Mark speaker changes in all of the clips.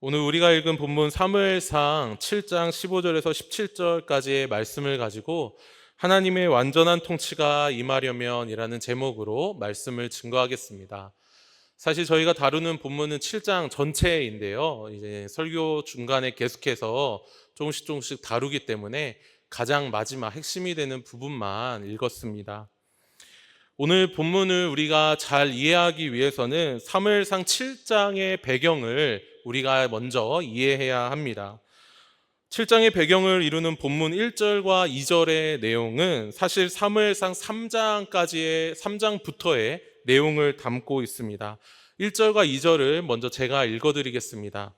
Speaker 1: 오늘 우리가 읽은 본문 사무엘상 7장 15절에서 17절까지의 말씀을 가지고 하나님의 완전한 통치가 임하려면이라는 제목으로 말씀을 증거하겠습니다. 사실 저희가 다루는 본문은 7장 전체인데요. 이제 설교 중간에 계속해서 조금씩 다루기 때문에 가장 마지막 핵심이 되는 부분만 읽었습니다. 오늘 본문을 우리가 잘 이해하기 위해서는 사무엘상 7장의 배경을 우리가 먼저 이해해야 합니다. 7장의 배경을 이루는 본문 1절과 2절의 내용은 사실 사무엘상 3장부터의 내용을 담고 있습니다. 1절과 2절을 먼저 제가 읽어드리겠습니다.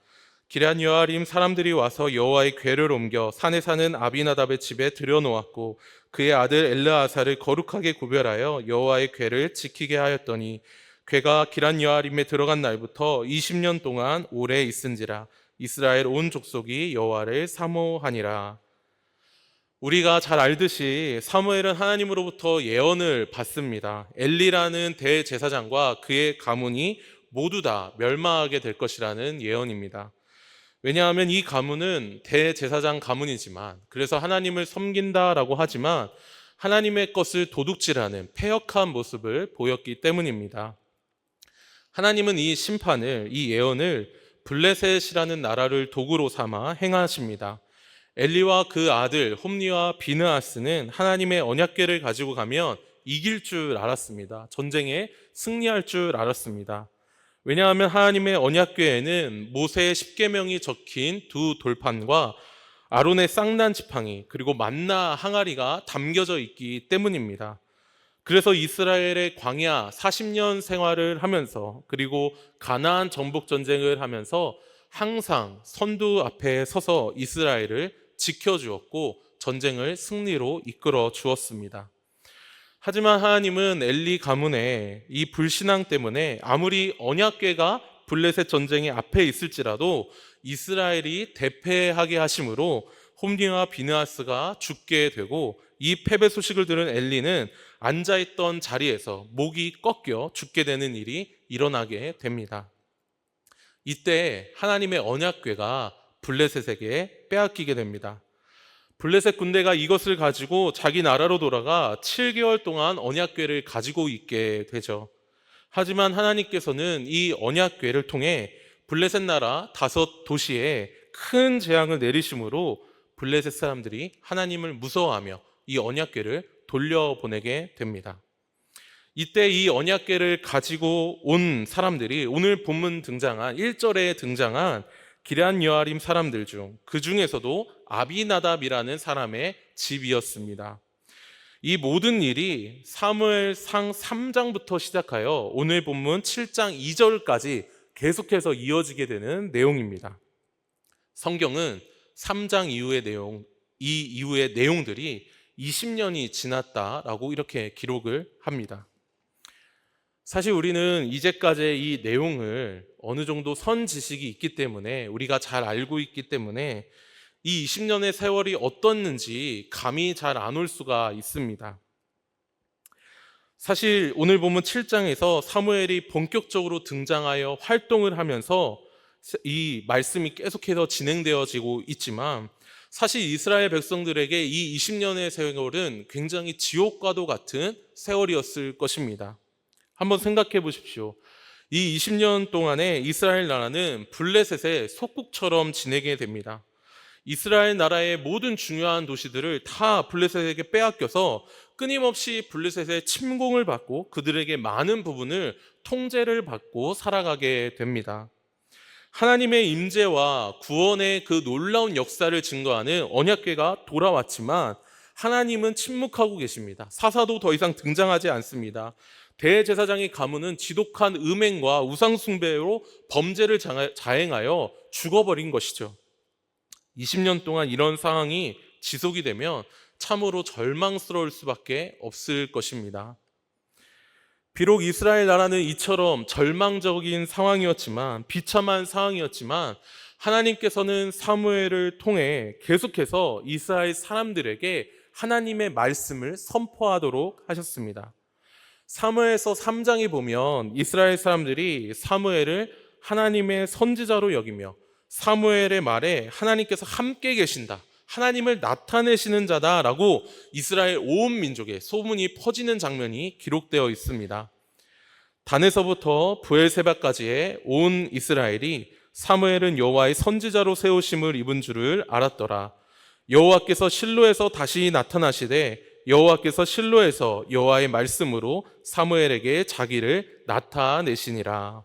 Speaker 1: 기럇 여아림 사람들이 와서 여호와의 궤를 옮겨 산에 사는 아비나답의 집에 들여놓았고 그의 아들 엘르아사를 거룩하게 구별하여 여호와의 궤를 지키게 하였더니 궤가 기럇 여아림에 들어간 날부터 20년 동안 오래 있은지라 이스라엘 온 족속이 여호와를 사모하니라. 우리가 잘 알듯이 사무엘은 하나님으로부터 예언을 받습니다. 엘리라는 대제사장과 그의 가문이 모두 다 멸망하게 될 것이라는 예언입니다. 왜냐하면 이 가문은 대제사장 가문이지만, 그래서 하나님을 섬긴다라고 하지만 하나님의 것을 도둑질하는 패역한 모습을 보였기 때문입니다. 하나님은 이 심판을, 이 예언을 블레셋이라는 나라를 도구로 삼아 행하십니다. 엘리와 그 아들 홈리와 비느하스는 하나님의 언약궤를 가지고 가면 이길 줄 알았습니다. 전쟁에 승리할 줄 알았습니다. 왜냐하면 하나님의 언약궤에는 모세의 십계명이 적힌 두 돌판과 아론의 쌍난 지팡이 그리고 만나 항아리가 담겨져 있기 때문입니다. 그래서 이스라엘의 광야 40년 생활을 하면서 그리고 가나안 정복 전쟁을 하면서 항상 선두 앞에 서서 이스라엘을 지켜주었고 전쟁을 승리로 이끌어 주었습니다. 하지만 하나님은 엘리 가문의 이 불신앙 때문에 아무리 언약궤가 블레셋 전쟁의 앞에 있을지라도 이스라엘이 대패하게 하심으로 홈리와 비느하스가 죽게 되고, 이 패배 소식을 들은 엘리는 앉아있던 자리에서 목이 꺾여 죽게 되는 일이 일어나게 됩니다. 이때 하나님의 언약궤가 블레셋에게 빼앗기게 됩니다. 블레셋 군대가 이것을 가지고 자기 나라로 돌아가 7개월 동안 언약궤를 가지고 있게 되죠. 하지만 하나님께서는 이 언약궤를 통해 블레셋 나라 5도시에 큰 재앙을 내리심으로 블레셋 사람들이 하나님을 무서워하며 이 언약궤를 돌려보내게 됩니다. 이때 이 언약궤를 가지고 온 사람들이 오늘 본문 등장한 1절에 등장한 기럇 여아림 사람들 중 그 중에서도 아비나답이라는 사람의 집이었습니다. 이 모든 일이 사무엘상 3장부터 시작하여 오늘 본문 7장 2절까지 계속해서 이어지게 되는 내용입니다. 성경은 3장 이후의 내용, 이 이후의 내용들이 20년이 지났다라고 이렇게 기록을 합니다. 사실 우리는 이제까지의 이 내용을 어느 정도 선 지식이 있기 때문에, 우리가 잘 알고 있기 때문에 이 20년의 세월이 어떻는지 감이 잘 안 올 수가 있습니다. 사실 오늘 보면 7장에서 사무엘이 본격적으로 등장하여 활동을 하면서 이 말씀이 계속해서 진행되어지고 있지만, 사실 이스라엘 백성들에게 이 20년의 세월은 굉장히 지옥과도 같은 세월이었을 것입니다. 한번 생각해 보십시오. 이 20년 동안에 이스라엘 나라는 블레셋의 속국처럼 지내게 됩니다. 이스라엘 나라의 모든 중요한 도시들을 다 블레셋에게 빼앗겨서 끊임없이 블레셋의 침공을 받고 그들에게 많은 부분을 통제를 받고 살아가게 됩니다. 하나님의 임재와 구원의 그 놀라운 역사를 증거하는 언약궤가 돌아왔지만 하나님은 침묵하고 계십니다. 사사도 더 이상 등장하지 않습니다. 대제사장의 가문은 지독한 음행과 우상숭배로 범죄를 자행하여 죽어버린 것이죠. 20년 동안 이런 상황이 지속이 되면 참으로 절망스러울 수밖에 없을 것입니다. 비록 이스라엘 나라는 이처럼 절망적인 상황이었지만, 비참한 상황이었지만 하나님께서는 사무엘을 통해 계속해서 이스라엘 사람들에게 하나님의 말씀을 선포하도록 하셨습니다. 사무엘서 3장에 보면 이스라엘 사람들이 사무엘을 하나님의 선지자로 여기며 사무엘의 말에 하나님께서 함께 계신다, 하나님을 나타내시는 자다라고 이스라엘 온 민족에 소문이 퍼지는 장면이 기록되어 있습니다. 단에서부터 브엘세바까지의 온 이스라엘이 사무엘은 여호와의 선지자로 세우심을 입은 줄을 알았더라. 여호와께서 실로에서 다시 나타나시되 여호와께서 실로에서 여호와의 말씀으로 사무엘에게 자기를 나타내시니라.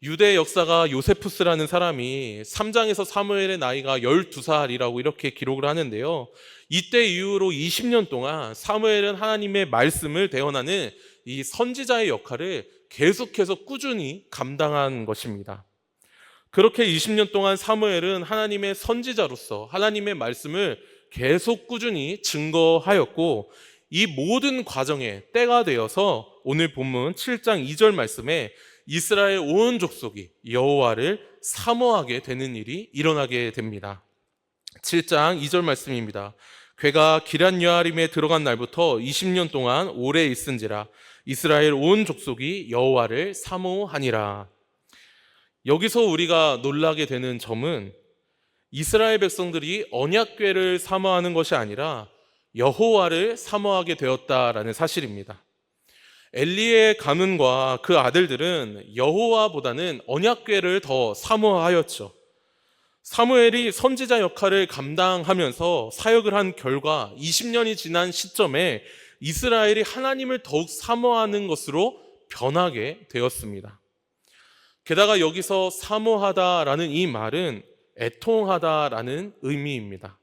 Speaker 1: 유대 역사가 요세푸스라는 사람이 3장에서 사무엘의 나이가 12살이라고 이렇게 기록을 하는데요, 이때 이후로 20년 동안 사무엘은 하나님의 말씀을 대언하는 이 선지자의 역할을 계속해서 꾸준히 감당한 것입니다. 그렇게 20년 동안 사무엘은 하나님의 선지자로서 하나님의 말씀을 계속 꾸준히 증거하였고, 이 모든 과정에 때가 되어서 오늘 본문 7장 2절 말씀에 이스라엘 온 족속이 여호와를 사모하게 되는 일이 일어나게 됩니다. 7장 2절 말씀입니다. 괴가 기럇여아림에 들어간 날부터 20년 동안 오래 있은지라 이스라엘 온 족속이 여호와를 사모하니라. 여기서 우리가 놀라게 되는 점은 이스라엘 백성들이 언약궤를 사모하는 것이 아니라 여호와를 사모하게 되었다라는 사실입니다. 엘리의 가문과 그 아들들은 여호와보다는 언약궤를 더 사모하였죠. 사무엘이 선지자 역할을 감당하면서 사역을 한 결과 20년이 지난 시점에 이스라엘이 하나님을 더욱 사모하는 것으로 변하게 되었습니다. 게다가 여기서 사모하다라는 이 말은 애통하다라는 의미입니다.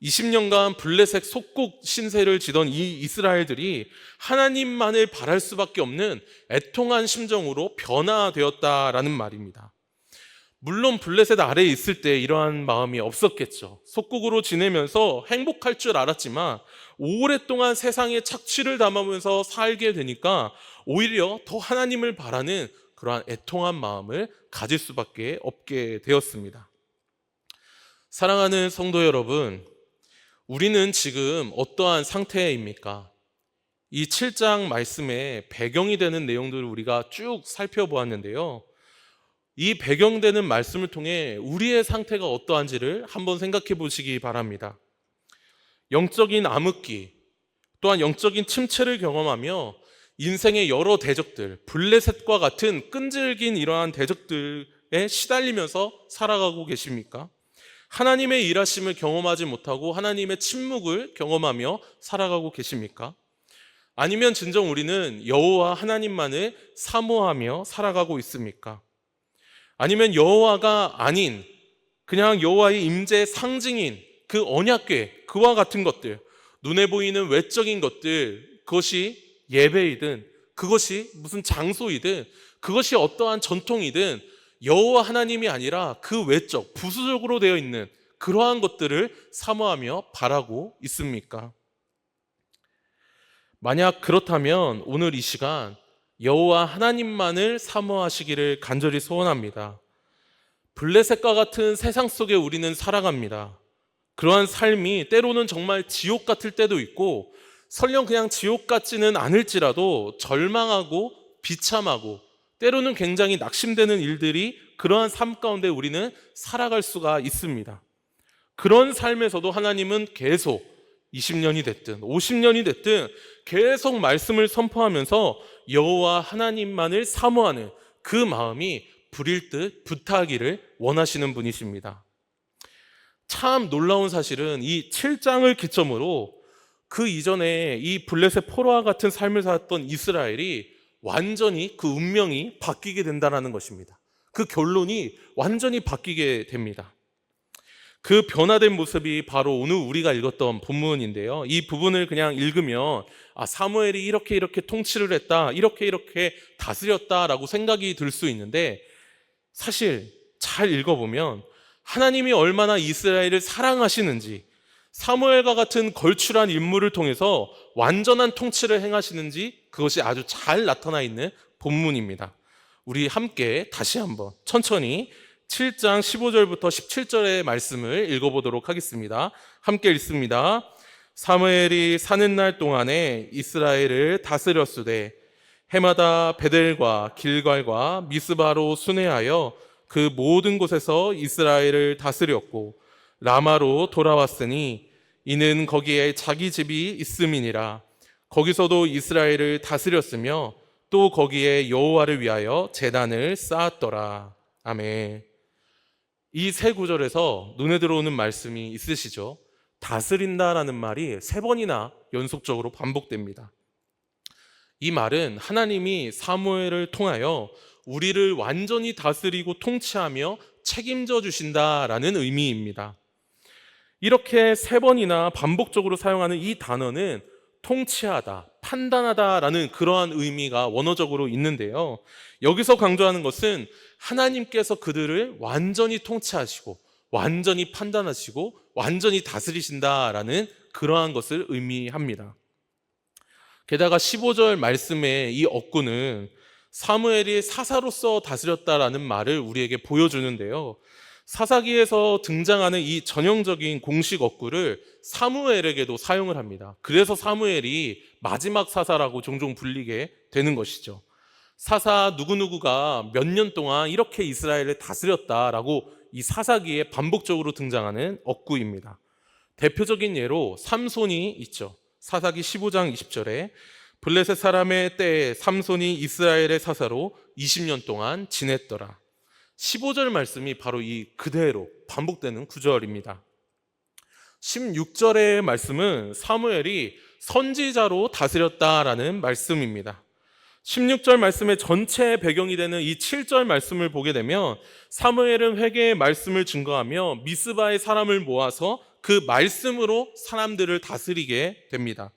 Speaker 1: 20년간 블레셋 속국 신세를 지던 이 이스라엘들이 하나님만을 바랄 수밖에 없는 애통한 심정으로 변화되었다라는 말입니다. 물론 블레셋 아래에 있을 때 이러한 마음이 없었겠죠. 속국으로 지내면서 행복할 줄 알았지만 오랫동안 세상에 착취를 담으면서 살게 되니까 오히려 더 하나님을 바라는 그러한 애통한 마음을 가질 수밖에 없게 되었습니다. 사랑하는 성도 여러분, 우리는 지금 어떠한 상태입니까? 이 7장 말씀의 배경이 되는 내용들을 우리가 쭉 살펴보았는데요, 이 배경되는 말씀을 통해 우리의 상태가 어떠한지를 한번 생각해 보시기 바랍니다. 영적인 암흑기, 또한 영적인 침체를 경험하며 인생의 여러 대적들, 블레셋과 같은 끈질긴 이러한 대적들에 시달리면서 살아가고 계십니까? 하나님의 일하심을 경험하지 못하고 하나님의 침묵을 경험하며 살아가고 계십니까? 아니면 진정 우리는 여호와 하나님만을 사모하며 살아가고 있습니까? 아니면 여호와가 아닌 그냥 여호와의 임재 상징인 그 언약궤, 그와 같은 것들, 눈에 보이는 외적인 것들, 그것이 예배이든 그것이 무슨 장소이든 그것이 어떠한 전통이든 여호와 하나님이 아니라 그 외적, 부수적으로 되어 있는 그러한 것들을 사모하며 바라고 있습니까? 만약 그렇다면 오늘 이 시간 여호와 하나님만을 사모하시기를 간절히 소원합니다. 블레셋과 같은 세상 속에 우리는 살아갑니다. 그러한 삶이 때로는 정말 지옥 같을 때도 있고, 설령 그냥 지옥 같지는 않을지라도 절망하고 비참하고 때로는 굉장히 낙심되는 일들이 그러한 삶 가운데 우리는 살아갈 수가 있습니다. 그런 삶에서도 하나님은 계속 20년이 됐든 50년이 됐든 계속 말씀을 선포하면서 여호와 하나님만을 사모하는 그 마음이 불일 듯 부탁하기를 원하시는 분이십니다. 참 놀라운 사실은 이 7장을 기점으로 그 이전에 이 블레셋 포로와 같은 삶을 살았던 이스라엘이 완전히 그 운명이 바뀌게 된다는 것입니다. 그 결론이 완전히 바뀌게 됩니다. 그 변화된 모습이 바로 오늘 우리가 읽었던 본문인데요, 이 부분을 그냥 읽으면 사무엘이 이렇게 통치를 했다, 이렇게 다스렸다라고 생각이 들 수 있는데, 사실 잘 읽어보면 하나님이 얼마나 이스라엘을 사랑하시는지, 사무엘과 같은 걸출한 인물을 통해서 완전한 통치를 행하시는지 그것이 아주 잘 나타나 있는 본문입니다. 우리 함께 다시 한번 천천히 7장 15절부터 17절의 말씀을 읽어보도록 하겠습니다. 함께 읽습니다. 사무엘이 사는 날 동안에 이스라엘을 다스렸으되 해마다 베델과 길갈과 미스바로 순회하여 그 모든 곳에서 이스라엘을 다스렸고 라마로 돌아왔으니 이는 거기에 자기 집이 있음이니라. 거기서도 이스라엘을 다스렸으며 또 거기에 여호와를 위하여 제단을 쌓았더라. 아멘. 이 세 구절에서 눈에 들어오는 말씀이 있으시죠? 다스린다라는 말이 세 번이나 연속적으로 반복됩니다. 이 말은 하나님이 사무엘을 통하여 우리를 완전히 다스리고 통치하며 책임져 주신다라는 의미입니다. 이렇게 세 번이나 반복적으로 사용하는 이 단어는 통치하다, 판단하다라는 그러한 의미가 원어적으로 있는데요. 여기서 강조하는 것은 하나님께서 그들을 완전히 통치하시고 완전히 판단하시고 완전히 다스리신다라는 그러한 것을 의미합니다. 게다가 15절 말씀의 이 억구는 사무엘이 사사로서 다스렸다라는 말을 우리에게 보여주는데요. 사사기에서 등장하는 이 전형적인 공식 억구를 사무엘에게도 사용을 합니다. 그래서 사무엘이 마지막 사사라고 종종 불리게 되는 것이죠. 사사 누구누구가 몇 년 동안 이렇게 이스라엘을 다스렸다라고 이 사사기에 반복적으로 등장하는 억구입니다. 대표적인 예로 삼손이 있죠. 사사기 15장 20절에 블레셋 사람의 때에 삼손이 이스라엘의 사사로 20년 동안 지냈더라. 15절 말씀이 바로 이 그대로 반복되는 구절입니다. 16절의 말씀은 사무엘이 선지자로 다스렸다라는 말씀입니다. 16절 말씀의 전체 배경이 되는 이 7절 말씀을 보게 되면 사무엘은 회개의 말씀을 증거하며 미스바의 사람을 모아서 그 말씀으로 사람들을 다스리게 됩니다.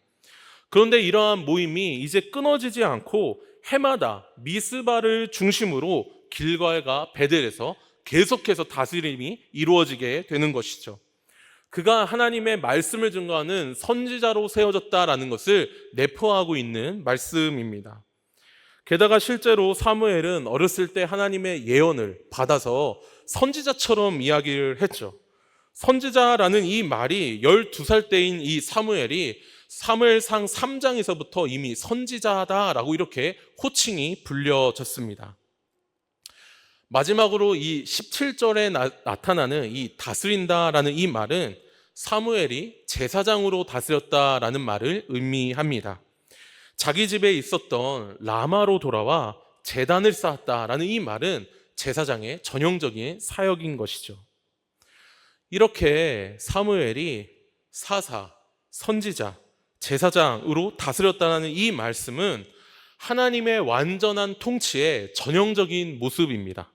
Speaker 1: 그런데 이러한 모임이 이제 끊어지지 않고 해마다 미스바를 중심으로 길갈과 베델에서 계속해서 다스림이 이루어지게 되는 것이죠. 그가 하나님의 말씀을 증거하는 선지자로 세워졌다라는 것을 내포하고 있는 말씀입니다. 게다가 실제로 사무엘은 어렸을 때 하나님의 예언을 받아서 선지자처럼 이야기를 했죠. 선지자라는 이 말이 12살 때인 이 사무엘이 사무엘상 3장에서부터 이미 선지자다라고 이렇게 호칭이 불려졌습니다. 마지막으로 이 17절에 나타나는 이 다스린다라는 이 말은 사무엘이 제사장으로 다스렸다라는 말을 의미합니다. 자기 집에 있었던 라마로 돌아와 제단을 쌓았다라는 이 말은 제사장의 전형적인 사역인 것이죠. 이렇게 사무엘이 사사, 선지자, 제사장으로 다스렸다는 이 말씀은 하나님의 완전한 통치의 전형적인 모습입니다.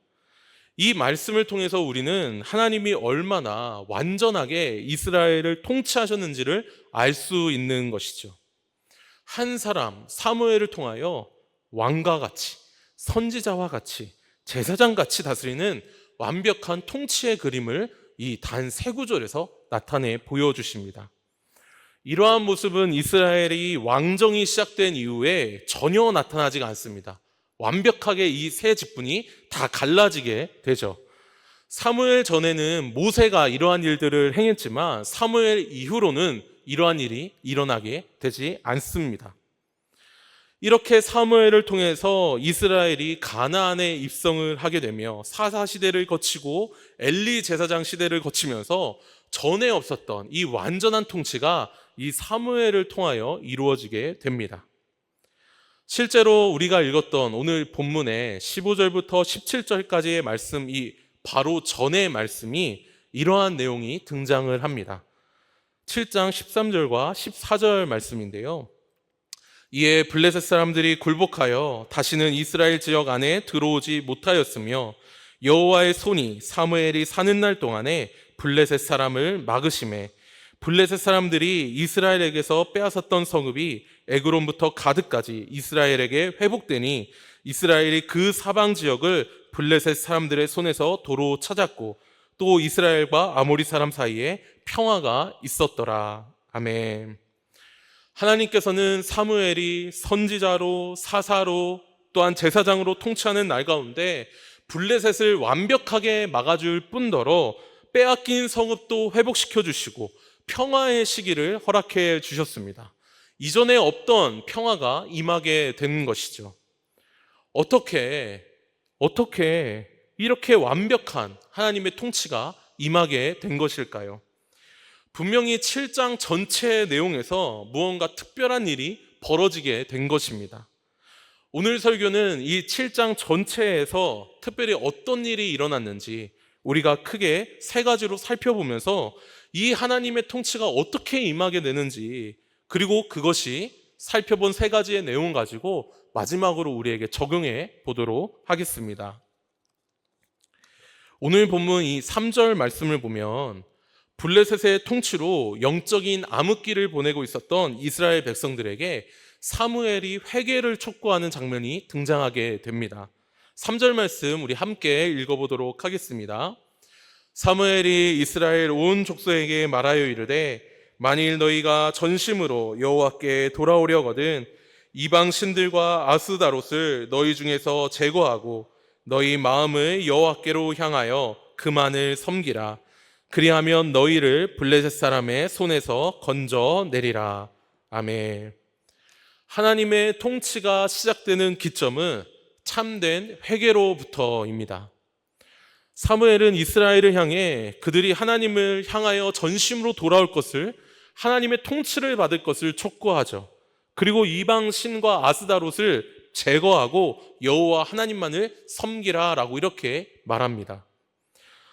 Speaker 1: 이 말씀을 통해서 우리는 하나님이 얼마나 완전하게 이스라엘을 통치하셨는지를 알 수 있는 것이죠. 한 사람 사무엘을 통하여 왕과 같이, 선지자와 같이, 제사장같이 다스리는 완벽한 통치의 그림을 이 단 세 구절에서 나타내 보여주십니다. 이러한 모습은 이스라엘이 왕정이 시작된 이후에 전혀 나타나지가 않습니다. 완벽하게 이 세 직분이 다 갈라지게 되죠. 사무엘 전에는 모세가 이러한 일들을 행했지만 사무엘 이후로는 이러한 일이 일어나게 되지 않습니다. 이렇게 사무엘을 통해서 이스라엘이 가나안에 입성을 하게 되며 사사 시대를 거치고 엘리 제사장 시대를 거치면서 전에 없었던 이 완전한 통치가 이 사무엘을 통하여 이루어지게 됩니다. 실제로 우리가 읽었던 오늘 본문의 15절부터 17절까지의 말씀, 이 바로 전의 말씀이 이러한 내용이 등장을 합니다. 7장 13절과 14절 말씀인데요. 이에 블레셋 사람들이 굴복하여 다시는 이스라엘 지역 안에 들어오지 못하였으며 여호와의 손이 사무엘이 사는 날 동안에 블레셋 사람을 막으심에 블레셋 사람들이 이스라엘에게서 빼앗았던 성읍이 에그론부터 가드까지 이스라엘에게 회복되니 이스라엘이 그 사방 지역을 블레셋 사람들의 손에서 도로 찾았고 또 이스라엘과 아모리 사람 사이에 평화가 있었더라. 아멘. 하나님께서는 사무엘이 선지자로, 사사로, 또한 제사장으로 통치하는 날 가운데 블레셋을 완벽하게 막아줄 뿐더러 빼앗긴 성읍도 회복시켜 주시고 평화의 시기를 허락해 주셨습니다. 이전에 없던 평화가 임하게 된 것이죠. 어떻게 이렇게 완벽한 하나님의 통치가 임하게 된 것일까요? 분명히 7장 전체의 내용에서 무언가 특별한 일이 벌어지게 된 것입니다. 오늘 설교는 이 7장 전체에서 특별히 어떤 일이 일어났는지 우리가 크게 세 가지로 살펴보면서 이 하나님의 통치가 어떻게 임하게 되는지, 그리고 그것이 살펴본 세 가지의 내용 가지고 마지막으로 우리에게 적용해 보도록 하겠습니다. 오늘 본문 이 3절 말씀을 보면 블레셋의 통치로 영적인 암흑기를 보내고 있었던 이스라엘 백성들에게 사무엘이 회개를 촉구하는 장면이 등장하게 됩니다. 3절 말씀 우리 함께 읽어보도록 하겠습니다. 사무엘이 이스라엘 온 족속에게 말하여 이르되 만일 너희가 전심으로 여호와께 돌아오려거든 이방 신들과 아스다롯을 너희 중에서 제거하고 너희 마음을 여호와께로 향하여 그만을 섬기라. 그리하면 너희를 블레셋 사람의 손에서 건져내리라. 아멘. 하나님의 통치가 시작되는 기점은 참된 회개로부터입니다. 사무엘은 이스라엘을 향해 그들이 하나님을 향하여 전심으로 돌아올 것을, 하나님의 통치를 받을 것을 촉구하죠. 그리고 이방 신과 아스다롯을 제거하고 여호와 하나님만을 섬기라라고 이렇게 말합니다.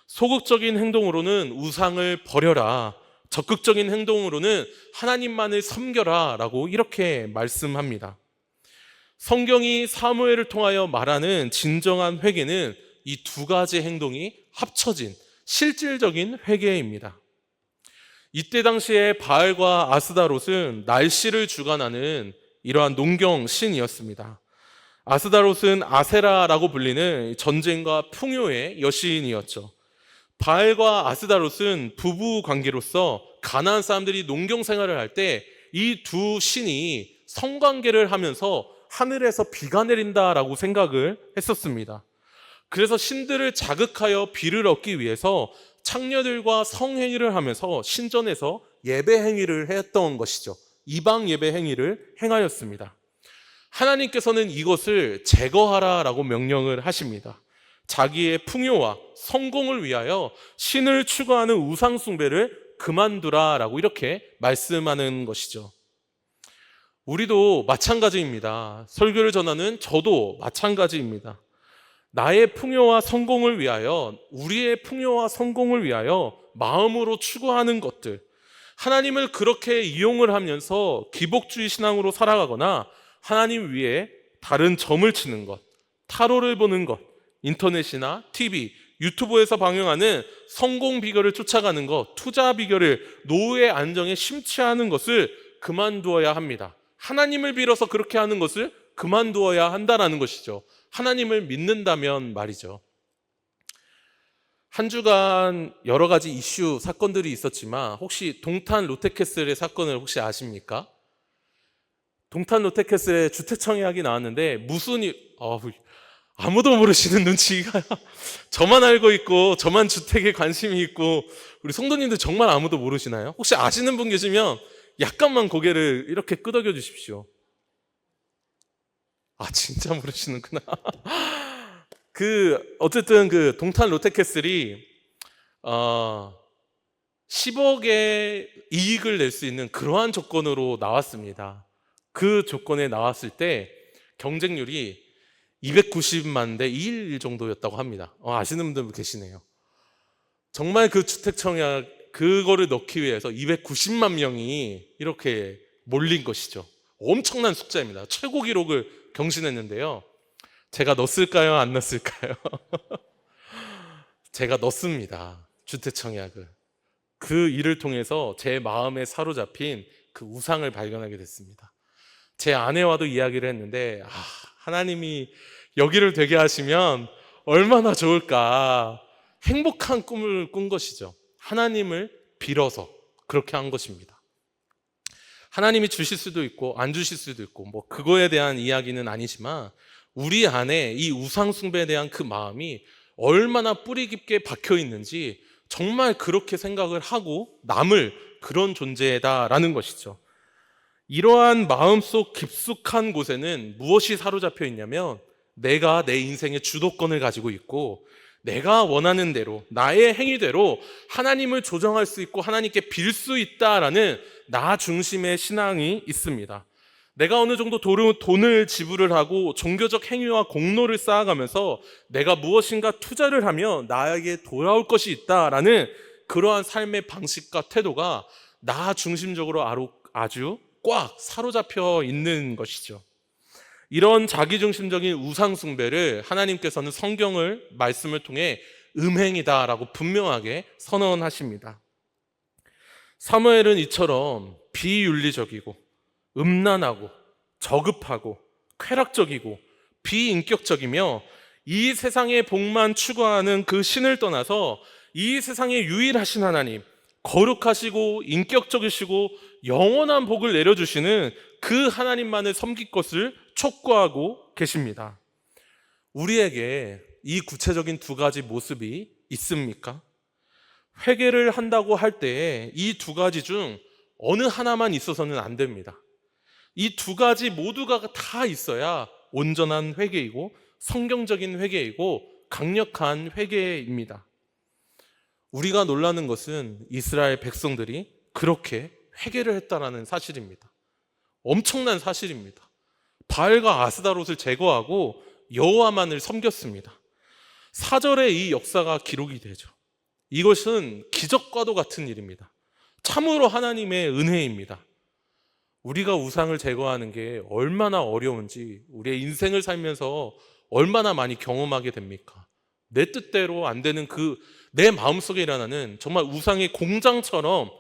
Speaker 1: 소극적인 행동으로는 우상을 버려라, 적극적인 행동으로는 하나님만을 섬겨라 라고 이렇게 말씀합니다. 성경이 사무엘을 통하여 말하는 진정한 회개는 이 두 가지 행동이 합쳐진 실질적인 회개입니다. 이때 당시에 바알과 아스다롯은 날씨를 주관하는 이러한 농경 신이었습니다. 아스다롯은 아세라라고 불리는 전쟁과 풍요의 여신이었죠. 바알과 아스다롯은 부부 관계로서 가나안 사람들이 농경 생활을 할 때 이 두 신이 성관계를 하면서 하늘에서 비가 내린다라고 생각을 했었습니다. 그래서 신들을 자극하여 비를 얻기 위해서 창녀들과 성행위를 하면서 신전에서 예배 행위를 했던 것이죠. 이방 예배 행위를 행하였습니다. 하나님께서는 이것을 제거하라라고 명령을 하십니다. 자기의 풍요와 성공을 위하여 신을 추구하는 우상 숭배를 그만두라라고 이렇게 말씀하는 것이죠. 우리도 마찬가지입니다. 설교를 전하는 저도 마찬가지입니다. 나의 풍요와 성공을 위하여, 우리의 풍요와 성공을 위하여 마음으로 추구하는 것들, 하나님을 그렇게 이용을 하면서 기복주의 신앙으로 살아가거나 하나님 위에 다른 점을 치는 것, 타로를 보는 것, 인터넷이나 TV, 유튜브에서 방영하는 성공 비결을 쫓아가는 것, 투자 비결을, 노후의 안정에 심취하는 것을 그만두어야 합니다. 하나님을 빌어서 그렇게 하는 것을 그만두어야 한다는 것이죠. 하나님을 믿는다면 말이죠. 한 주간 여러 가지 이슈, 사건들이 있었지만 혹시 동탄 롯데캐슬의 사건을 혹시 아십니까? 동탄 롯데캐슬의 주택청약이 나왔는데 아무도 모르시는 눈치가 저만 알고 있고 저만 주택에 관심이 있고 우리 성도님들 정말 아무도 모르시나요? 혹시 아시는 분 계시면 약간만 고개를 이렇게 끄덕여 주십시오. 진짜 모르시는구나. 어쨌든 동탄 롯데캐슬이 10억의 이익을 낼 수 있는 그러한 조건으로 나왔습니다. 그 조건에 나왔을 때 경쟁률이 290만 대 1 정도였다고 합니다. 아시는 분들 계시네요. 정말 그 주택청약 그거를 넣기 위해서 290만 명이 이렇게 몰린 것이죠. 엄청난 숫자입니다. 최고 기록을 경신했는데요. 제가 넣었을까요? 안 넣었을까요? 제가 넣습니다. 주택청약을. 그 일을 통해서 제 마음에 사로잡힌 그 우상을 발견하게 됐습니다. 제 아내와도 이야기를 했는데 하나님이 여기를 되게 하시면 얼마나 좋을까. 행복한 꿈을 꾼 것이죠. 하나님을 빌어서 그렇게 한 것입니다. 하나님이 주실 수도 있고 안 주실 수도 있고 그거에 대한 이야기는 아니지만 우리 안에 이 우상 숭배에 대한 그 마음이 얼마나 뿌리 깊게 박혀 있는지 정말 그렇게 생각을 하고 남을 그런 존재다라는 것이죠. 이러한 마음속 깊숙한 곳에는 무엇이 사로잡혀 있냐면 내가 내 인생의 주도권을 가지고 있고 내가 원하는 대로, 나의 행위대로 하나님을 조정할 수 있고 하나님께 빌 수 있다라는 나 중심의 신앙이 있습니다. 내가 어느 정도 돈을 지불을 하고 종교적 행위와 공로를 쌓아가면서 내가 무엇인가 투자를 하면 나에게 돌아올 것이 있다라는 그러한 삶의 방식과 태도가 나 중심적으로 아주 꽉 사로잡혀 있는 것이죠. 이런 자기중심적인 우상숭배를 하나님께서는 성경을 말씀을 통해 음행이다라고 분명하게 선언하십니다. 사무엘은 이처럼 비윤리적이고 음란하고 저급하고 쾌락적이고 비인격적이며 이 세상의 복만 추구하는 그 신을 떠나서 이 세상에 유일하신 하나님, 거룩하시고 인격적이시고 영원한 복을 내려주시는 그 하나님만을 섬길 것을 촉구하고 계십니다. 우리에게 이 구체적인 두 가지 모습이 있습니까? 회개를 한다고 할 때 이 두 가지 중 어느 하나만 있어서는 안 됩니다. 이 두 가지 모두가 다 있어야 온전한 회개이고 성경적인 회개이고 강력한 회개입니다. 우리가 놀라는 것은 이스라엘 백성들이 그렇게 회개를 했다라는 사실입니다. 엄청난 사실입니다. 바알과 아스다롯을 제거하고 여호와만을 섬겼습니다. 4절에 이 역사가 기록이 되죠. 이것은 기적과도 같은 일입니다. 참으로 하나님의 은혜입니다. 우리가 우상을 제거하는 게 얼마나 어려운지 우리의 인생을 살면서 얼마나 많이 경험하게 됩니까? 내 뜻대로 안 되는 내 마음속에 일어나는 정말 우상의 공장처럼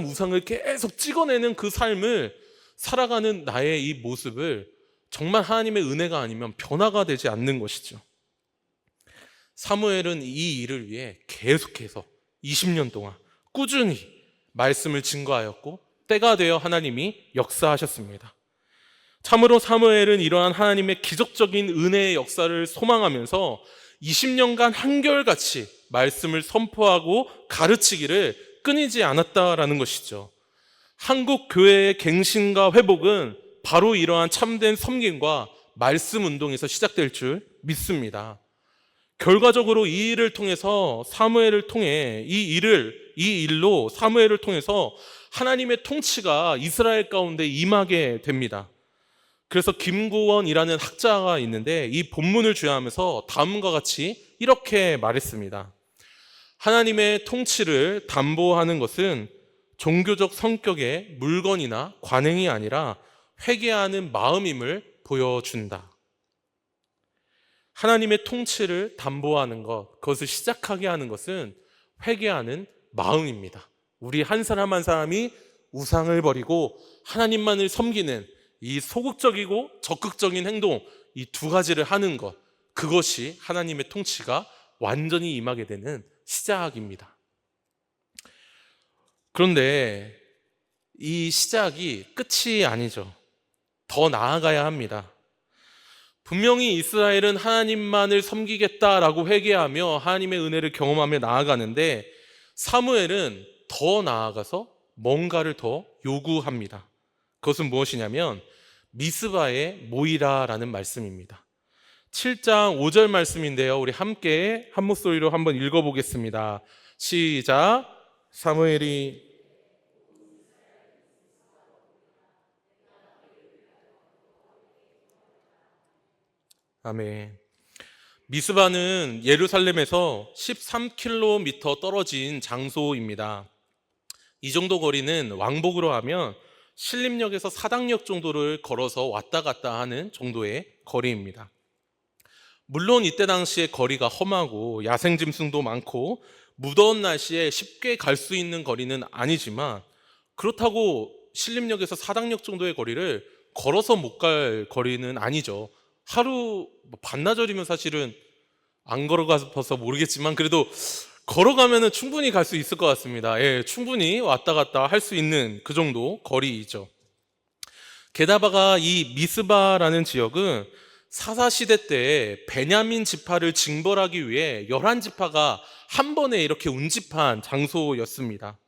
Speaker 1: 우상을 계속 찍어내는 그 삶을 살아가는 나의 이 모습을 정말 하나님의 은혜가 아니면 변화가 되지 않는 것이죠. 사무엘은 이 일을 위해 계속해서 20년 동안 꾸준히 말씀을 증거하였고 때가 되어 하나님이 역사하셨습니다. 참으로 사무엘은 이러한 하나님의 기적적인 은혜의 역사를 소망하면서 20년간 한결같이 말씀을 선포하고 가르치기를 끊이지 않았다라는 것이죠. 한국 교회의 갱신과 회복은 바로 이러한 참된 섬김과 말씀 운동에서 시작될 줄 믿습니다. 결과적으로 이 일을 통해서 이 일로 사무엘을 통해서 하나님의 통치가 이스라엘 가운데 임하게 됩니다. 그래서 김구원이라는 학자가 있는데 이 본문을 주야하면서 다음과 같이 이렇게 말했습니다. 하나님의 통치를 담보하는 것은 종교적 성격의 물건이나 관행이 아니라 회개하는 마음임을 보여준다. 하나님의 통치를 담보하는 것, 그것을 시작하게 하는 것은 회개하는 마음입니다. 우리 한 사람 한 사람이 우상을 버리고 하나님만을 섬기는 이 소극적이고 적극적인 행동, 이 두 가지를 하는 것, 그것이 하나님의 통치가 완전히 임하게 되는 시작입니다. 그런데 이 시작이 끝이 아니죠. 더 나아가야 합니다. 분명히 이스라엘은 하나님만을 섬기겠다라고 회개하며 하나님의 은혜를 경험하며 나아가는데 사무엘은 더 나아가서 뭔가를 더 요구합니다. 그것은 무엇이냐면 미스바에 모이라라는 말씀입니다. 7장 5절 말씀인데요. 우리 함께 한 목소리로 한번 읽어보겠습니다. 시작. 사무엘이 아멘. 미스바는 예루살렘에서 13km 떨어진 장소입니다. 이 정도 거리는 왕복으로 하면 신림역에서 사당역 정도를 걸어서 왔다 갔다 하는 정도의 거리입니다. 물론 이때 당시에 거리가 험하고 야생짐승도 많고 무더운 날씨에 쉽게 갈 수 있는 거리는 아니지만 그렇다고 신림역에서 사당역 정도의 거리를 걸어서 못 갈 거리는 아니죠. 하루 반나절이면 사실은 안 걸어가서 모르겠지만 그래도 걸어가면은 충분히 갈 수 있을 것 같습니다. 예, 충분히 왔다 갔다 할 수 있는 그 정도 거리이죠. 게다가 이 미스바라는 지역은 사사시대 때 베냐민 지파를 징벌하기 위해 11지파가 한 번에 이렇게 운집한 장소였습니다.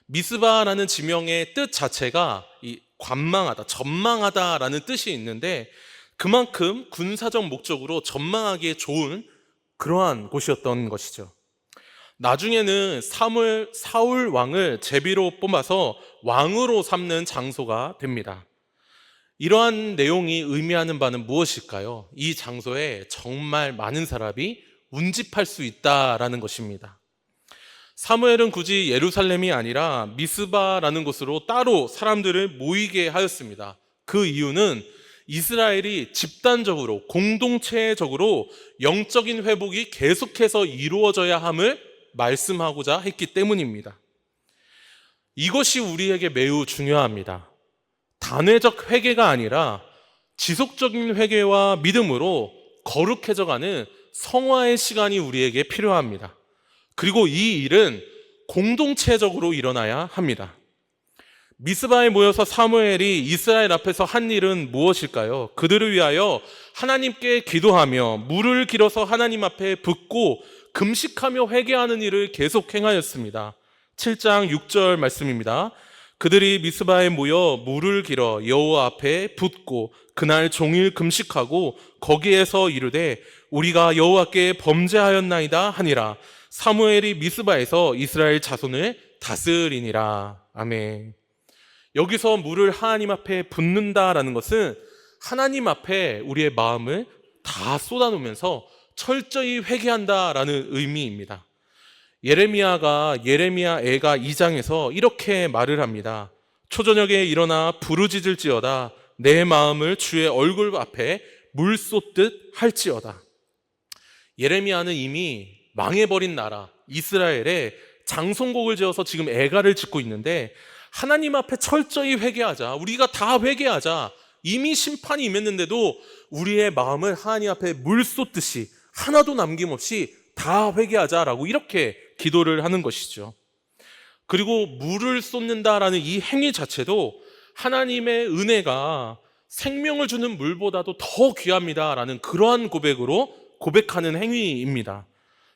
Speaker 1: 미스바라는 지명의 뜻 자체가 이 관망하다, 전망하다라는 뜻이 있는데 그만큼 군사적 목적으로 전망하기에 좋은 그러한 곳이었던 것이죠. 나중에는 사울 왕을 제비로 뽑아서 왕으로 삼는 장소가 됩니다. 이러한 내용이 의미하는 바는 무엇일까요? 이 장소에 정말 많은 사람이 운집할 수 있다라는 것입니다. 사무엘은 굳이 예루살렘이 아니라 미스바라는 곳으로 따로 사람들을 모이게 하였습니다. 그 이유는 이스라엘이 집단적으로 공동체적으로 영적인 회복이 계속해서 이루어져야 함을 말씀하고자 했기 때문입니다. 이것이 우리에게 매우 중요합니다. 단회적 회개가 아니라 지속적인 회개와 믿음으로 거룩해져가는 성화의 시간이 우리에게 필요합니다. 그리고 이 일은 공동체적으로 일어나야 합니다. 미스바에 모여서 사무엘이 이스라엘 앞에서 한 일은 무엇일까요? 그들을 위하여 하나님께 기도하며 물을 길어서 하나님 앞에 붓고 금식하며 회개하는 일을 계속 행하였습니다. 7장 6절 말씀입니다. 그들이 미스바에 모여 물을 길어 여호와 앞에 붓고 그날 종일 금식하고 거기에서 이르되 우리가 여호와께 범죄하였나이다 하니라. 사무엘이 미스바에서 이스라엘 자손을 다스리니라. 아멘. 여기서 물을 하나님 앞에 붓는다라는 것은 하나님 앞에 우리의 마음을 다 쏟아놓으면서 철저히 회개한다라는 의미입니다. 예레미야 애가 2장에서 이렇게 말을 합니다. 초저녁에 일어나 부르짖을지어다 내 마음을 주의 얼굴 앞에 물 쏟듯 할지어다. 예레미야는 이미 망해버린 나라 이스라엘에 장송곡을 지어서 지금 애가를 짓고 있는데 하나님 앞에 철저히 회개하자, 우리가 다 회개하자, 이미 심판이 임했는데도 우리의 마음을 하나님 앞에 물 쏟듯이 하나도 남김없이 다 회개하자라고 이렇게 기도를 하는 것이죠. 그리고 물을 쏟는다라는 이 행위 자체도 하나님의 은혜가 생명을 주는 물보다도 더 귀합니다라는 그러한 고백으로 고백하는 행위입니다.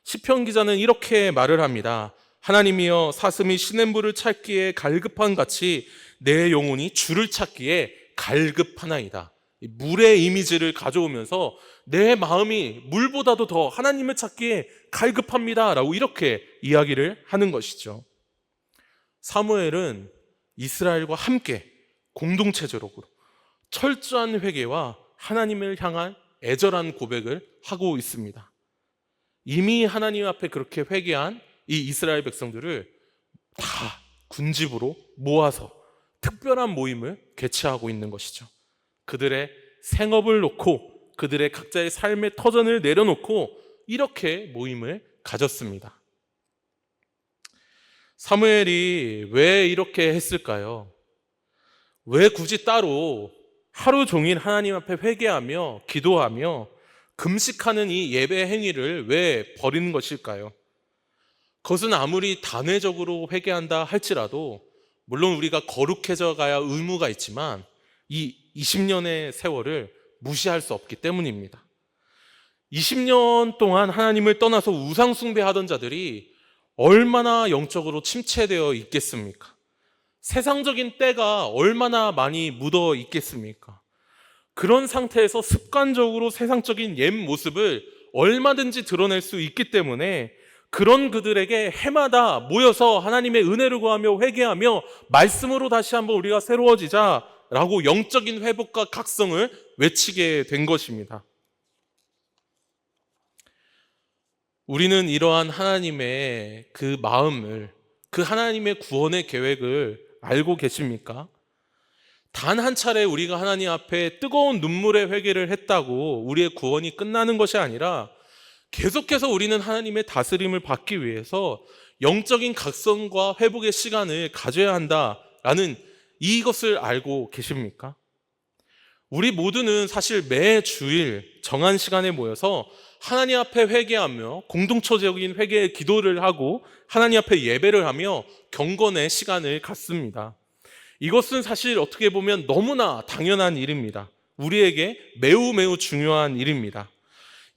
Speaker 1: 시편 기자는 이렇게 말을 합니다. 하나님이여 사슴이 시냇물을 찾기에 갈급한 같이 내 영혼이 주를 찾기에 갈급하나이다. 물의 이미지를 가져오면서 내 마음이 물보다도 더 하나님을 찾기에 갈급합니다 라고 이렇게 이야기를 하는 것이죠. 사무엘은 이스라엘과 함께 공동체적으로 철저한 회개와 하나님을 향한 애절한 고백을 하고 있습니다. 이미 하나님 앞에 그렇게 회개한 이 이스라엘 백성들을 다 군집으로 모아서 특별한 모임을 개최하고 있는 것이죠. 그들의 생업을 놓고 그들의 각자의 삶의 터전을 내려놓고 이렇게 모임을 가졌습니다. 사무엘이 왜 이렇게 했을까요? 왜 굳이 따로 하루 종일 하나님 앞에 회개하며 기도하며 금식하는 이 예배 행위를 왜 벌이는 것일까요? 그것은 아무리 단회적으로 회개한다 할지라도 물론 우리가 거룩해져 가야 의무가 있지만 이 20년의 세월을 무시할 수 없기 때문입니다. 20년 동안 하나님을 떠나서 우상 숭배하던 자들이 얼마나 영적으로 침체되어 있겠습니까? 세상적인 때가 얼마나 많이 묻어 있겠습니까? 그런 상태에서 습관적으로 세상적인 옛 모습을 얼마든지 드러낼 수 있기 때문에 그런 그들에게 해마다 모여서 하나님의 은혜를 구하며 회개하며 말씀으로 다시 한번 우리가 새로워지자라고 영적인 회복과 각성을 외치게 된 것입니다. 우리는 이러한 하나님의 그 마음을, 그 하나님의 구원의 계획을 알고 계십니까? 단 한 차례 우리가 하나님 앞에 뜨거운 눈물의 회개를 했다고 우리의 구원이 끝나는 것이 아니라 계속해서 우리는 하나님의 다스림을 받기 위해서 영적인 각성과 회복의 시간을 가져야 한다라는 이것을 알고 계십니까? 우리 모두는 사실 매 주일 정한 시간에 모여서 하나님 앞에 회개하며 공동체적인 회개의 기도를 하고 하나님 앞에 예배를 하며 경건의 시간을 갖습니다. 이것은 사실 어떻게 보면 너무나 당연한 일입니다. 우리에게 매우 매우 중요한 일입니다.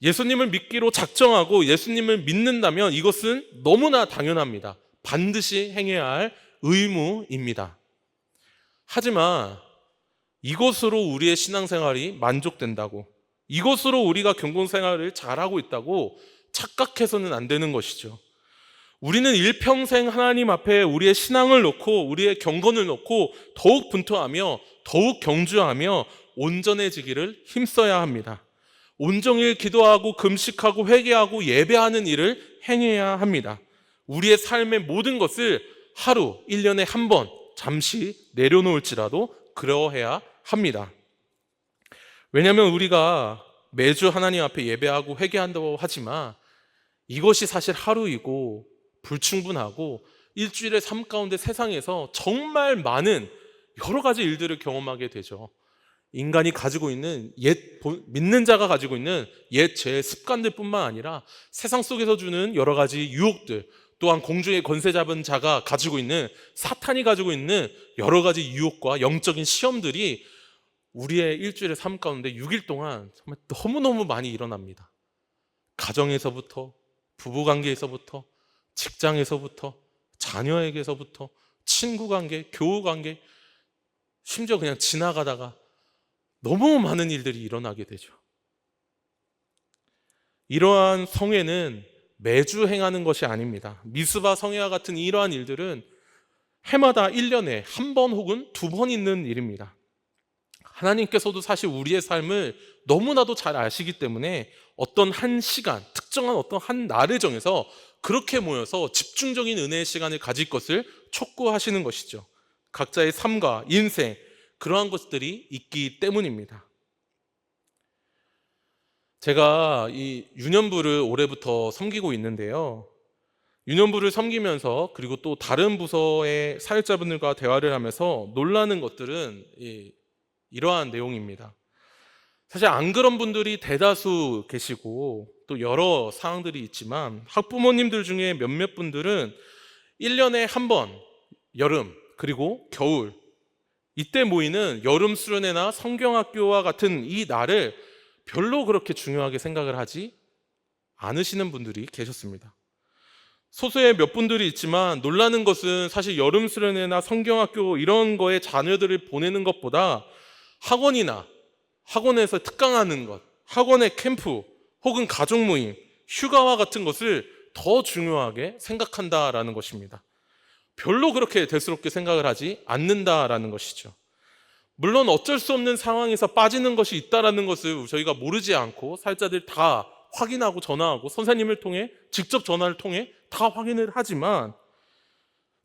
Speaker 1: 예수님을 믿기로 작정하고 예수님을 믿는다면 이것은 너무나 당연합니다. 반드시 행해야 할 의무입니다. 하지만 이것으로 우리의 신앙생활이 만족된다고, 이것으로 우리가 경건생활을 잘하고 있다고 착각해서는 안 되는 것이죠. 우리는 일평생 하나님 앞에 우리의 신앙을 놓고 우리의 경건을 놓고 더욱 분투하며 더욱 경주하며 온전해지기를 힘써야 합니다. 온종일 기도하고 금식하고 회개하고 예배하는 일을 행해야 합니다. 우리의 삶의 모든 것을 하루, 1년에 한 번 잠시 내려놓을지라도 그러해야 합니다. 왜냐하면 우리가 매주 하나님 앞에 예배하고 회개한다고 하지만 이것이 사실 하루이고 불충분하고 일주일의 삶 가운데 세상에서 정말 많은 여러 가지 일들을 경험하게 되죠. 인간이 가지고 있는 믿는 자가 가지고 있는 옛 죄의 습관들 뿐만 아니라 세상 속에서 주는 여러 가지 유혹들, 또한 공중의 권세 잡은 자가 가지고 있는, 사탄이 가지고 있는 여러 가지 유혹과 영적인 시험들이 우리의 일주일의 삶 가운데 6일 동안 정말 너무너무 많이 일어납니다. 가정에서부터, 부부관계에서부터, 직장에서부터, 자녀에게서부터, 친구관계, 교우관계, 심지어 그냥 지나가다가 너무 많은 일들이 일어나게 되죠. 이러한 성회는 매주 행하는 것이 아닙니다. 미스바 성회와 같은 이러한 일들은 해마다 1년에 한 번 혹은 2번 있는 일입니다. 하나님께서도 사실 우리의 삶을 너무나도 잘 아시기 때문에 어떤 한 시간, 특정한 어떤 한 날을 정해서 그렇게 모여서 집중적인 은혜의 시간을 가질 것을 촉구하시는 것이죠. 각자의 삶과 인생, 그러한 것들이 있기 때문입니다. 제가 이 유년부를 올해부터 섬기고 있는데요. 유년부를 섬기면서 그리고 또 다른 부서의 사역자분들과 대화를 하면서 놀라는 것들은 이러한 내용입니다. 사실 안 그런 분들이 대다수 계시고 또 여러 상황들이 있지만 학부모님들 중에 몇몇 분들은 1년에 한 번 여름 그리고 겨울 이때 모이는 여름 수련회나 성경학교와 같은 이 날을 별로 그렇게 중요하게 생각을 하지 않으시는 분들이 계셨습니다. 소수의 몇 분들이 있지만 놀라는 것은 사실 여름 수련회나 성경학교 이런 거에 자녀들을 보내는 것보다 학원이나 학원에서 특강하는 것, 학원의 캠프 혹은 가족 모임, 휴가와 같은 것을 더 중요하게 생각한다라는 것입니다. 별로 그렇게 대수롭게 생각을 하지 않는다라는 것이죠. 물론 어쩔 수 없는 상황에서 빠지는 것이 있다라는 것을 저희가 모르지 않고 사역자들 다 확인하고 전화하고 선생님을 통해 직접 전화를 통해 다 확인을 하지만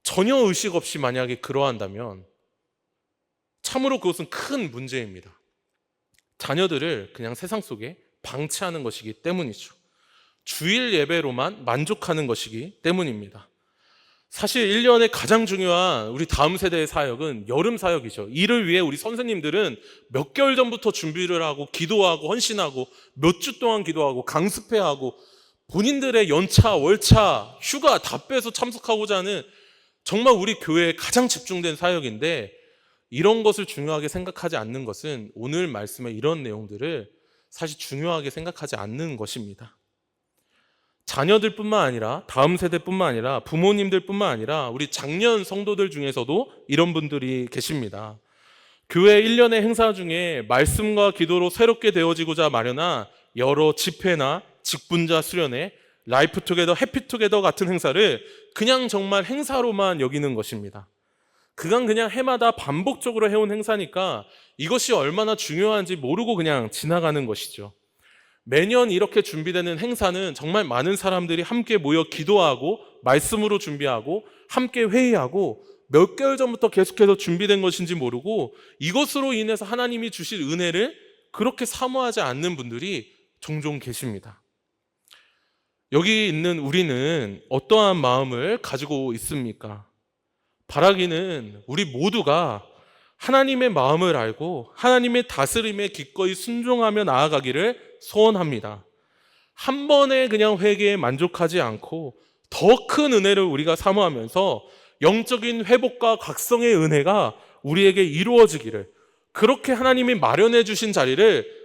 Speaker 1: 전혀 의식 없이 만약에 그러한다면 참으로 그것은 큰 문제입니다. 자녀들을 그냥 세상 속에 방치하는 것이기 때문이죠. 주일 예배로만 만족하는 것이기 때문입니다. 사실 1년에 가장 중요한 우리 다음 세대의 사역은 여름 사역이죠. 이를 위해 우리 선생님들은 몇 개월 전부터 준비를 하고 기도하고 헌신하고 몇 주 동안 기도하고 강습회하고 본인들의 연차, 월차, 휴가 다 빼서 참석하고자 하는 정말 우리 교회에 가장 집중된 사역인데 이런 것을 중요하게 생각하지 않는 것은 오늘 말씀의 이런 내용들을 사실 중요하게 생각하지 않는 것입니다. 자녀들뿐만 아니라 다음 세대뿐만 아니라 부모님들뿐만 아니라 우리 장년 성도들 중에서도 이런 분들이 계십니다. 교회 1년의 행사 중에 말씀과 기도로 새롭게 되어지고자 마련한 여러 집회나 직분자 수련회, 라이프 투게더, 해피 투게더 같은 행사를 그냥 정말 행사로만 여기는 것입니다. 그냥 해마다 반복적으로 해온 행사니까 이것이 얼마나 중요한지 모르고 그냥 지나가는 것이죠. 매년 이렇게 준비되는 행사는 정말 많은 사람들이 함께 모여 기도하고 말씀으로 준비하고 함께 회의하고 몇 개월 전부터 계속해서 준비된 것인지 모르고 이것으로 인해서 하나님이 주실 은혜를 그렇게 사모하지 않는 분들이 종종 계십니다. 여기 있는 우리는 어떠한 마음을 가지고 있습니까? 바라기는 우리 모두가 하나님의 마음을 알고 하나님의 다스림에 기꺼이 순종하며 나아가기를 소원합니다. 한 번에 그냥 회개에 만족하지 않고 더 큰 은혜를 우리가 사모하면서 영적인 회복과 각성의 은혜가 우리에게 이루어지기를, 그렇게 하나님이 마련해 주신 자리를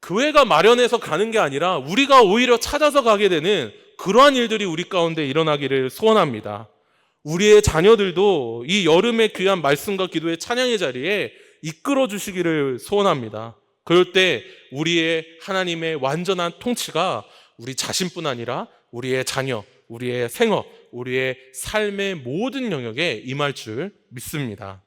Speaker 1: 교회가 마련해서 가는 게 아니라 우리가 오히려 찾아서 가게 되는 그러한 일들이 우리 가운데 일어나기를 소원합니다. 우리의 자녀들도 이 여름의 귀한 말씀과 기도의 찬양의 자리에 이끌어 주시기를 소원합니다. 그럴 때 우리의 하나님의 완전한 통치가 우리 자신뿐 아니라 우리의 자녀, 우리의 생업, 우리의 삶의 모든 영역에 임할 줄 믿습니다.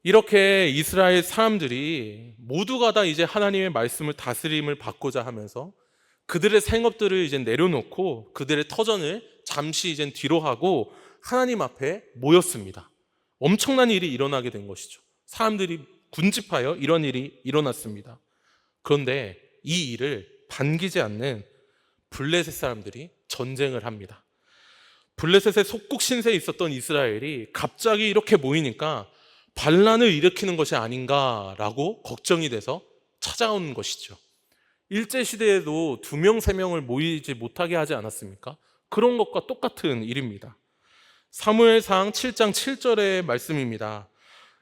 Speaker 1: 이렇게 이스라엘 사람들이 모두가 다 이제 하나님의 말씀을 다스림을 받고자 하면서 그들의 생업들을 이제 내려놓고 그들의 터전을 잠시 이제 뒤로 하고 하나님 앞에 모였습니다. 엄청난 일이 일어나게 된 것이죠. 사람들이 군집하여 이런 일이 일어났습니다. 그런데 이 일을 반기지 않는 블레셋 사람들이 전쟁을 합니다. 블레셋의 속국 신세에 있었던 이스라엘이 갑자기 이렇게 모이니까 반란을 일으키는 것이 아닌가라고 걱정이 돼서 찾아오는 것이죠. 일제시대에도 2명, 3명을 모이지 못하게 하지 않았습니까? 그런 것과 똑같은 일입니다. 사무엘상 7장 7절의 말씀입니다.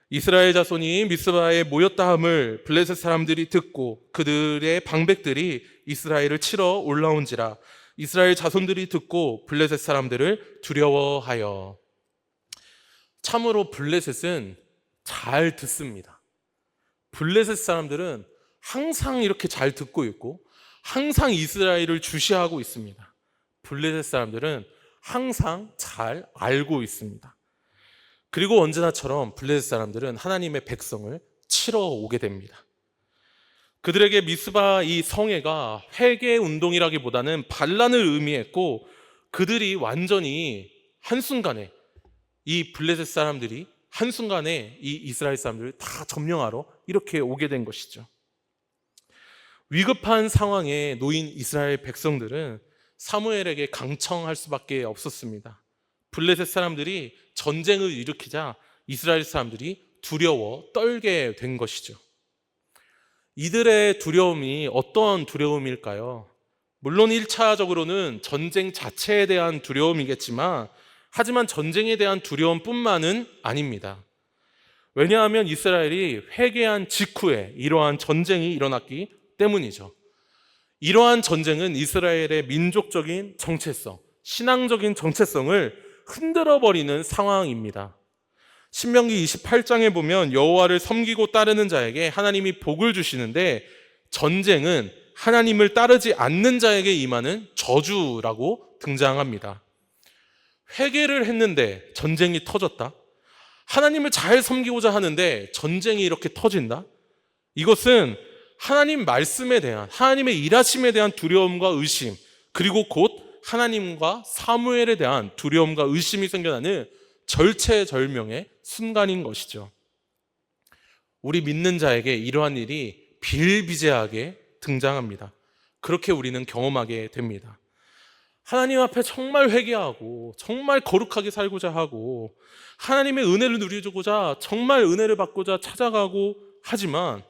Speaker 1: 이스라엘 자손이 미스바에 모였다 함을 블레셋 사람들이 듣고 그들의 방백들이 이스라엘을 치러 올라온지라. 이스라엘 자손들이 듣고 블레셋 사람들을 두려워하여. 참으로 블레셋은 잘 듣습니다. 블레셋 사람들은 항상 이렇게 잘 듣고 있고 항상 이스라엘을 주시하고 있습니다. 블레셋 사람들은 항상 잘 알고 있습니다. 그리고 언제나처럼 블레셋 사람들은 하나님의 백성을 치러 오게 됩니다. 그들에게 미스바 이 성회가 회개 운동이라기보다는 반란을 의미했고 그들이 완전히 한순간에 이 블레셋 사람들이 한순간에 이 이스라엘 사람들을 다 점령하러 이렇게 오게 된 것이죠. 위급한 상황에 놓인 이스라엘 백성들은 사무엘에게 강청할 수밖에 없었습니다. 블레셋 사람들이 전쟁을 일으키자 이스라엘 사람들이 두려워 떨게 된 것이죠. 이들의 두려움이 어떤 두려움일까요? 물론 1차적으로는 전쟁 자체에 대한 두려움이겠지만 하지만 전쟁에 대한 두려움뿐만은 아닙니다. 왜냐하면 이스라엘이 회개한 직후에 이러한 전쟁이 일어났기 때문이죠. 이러한 전쟁은 이스라엘의 민족적인 정체성, 신앙적인 정체성을 흔들어버리는 상황입니다. 신명기 28장에 보면 여호와를 섬기고 따르는 자에게 하나님이 복을 주시는데 전쟁은 하나님을 따르지 않는 자에게 임하는 저주라고 등장합니다. 회개를 했는데 전쟁이 터졌다? 하나님을 잘 섬기고자 하는데 전쟁이 이렇게 터진다? 이것은 하나님 말씀에 대한, 하나님의 일하심에 대한 두려움과 의심, 그리고 곧 하나님과 사무엘에 대한 두려움과 의심이 생겨나는 절체절명의 순간인 것이죠. 우리 믿는 자에게 이러한 일이 비일비재하게 등장합니다. 그렇게 우리는 경험하게 됩니다. 하나님 앞에 정말 회개하고 정말 거룩하게 살고자 하고 하나님의 은혜를 누리고자 정말 은혜를 받고자 찾아가고 하지만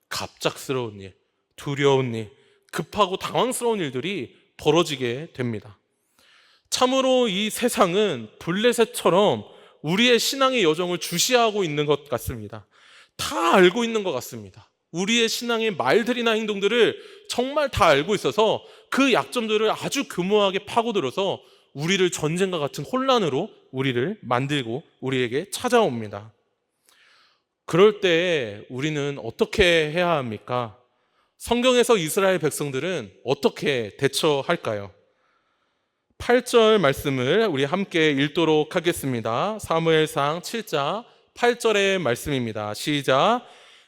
Speaker 1: 갑작스러운 일, 두려운 일, 급하고 당황스러운 일들이 벌어지게 됩니다. 참으로 이 세상은 블레셋처럼 우리의 신앙의 여정을 주시하고 있는 것 같습니다. 다 알고 있는 것 같습니다. 우리의 신앙의 말들이나 행동들을 정말 다 알고 있어서 그 약점들을 아주 교묘하게 파고들어서 우리를 전쟁과 같은 혼란으로 우리를 만들고 우리에게 찾아옵니다. 그럴 때 우리는 어떻게 해야 합니까? 성경에서 이스라엘 백성들은 어떻게 대처할까요? 8절 말씀을 우리 함께 읽도록 하겠습니다. 사무엘상 7장 8절의 말씀입니다. 시작.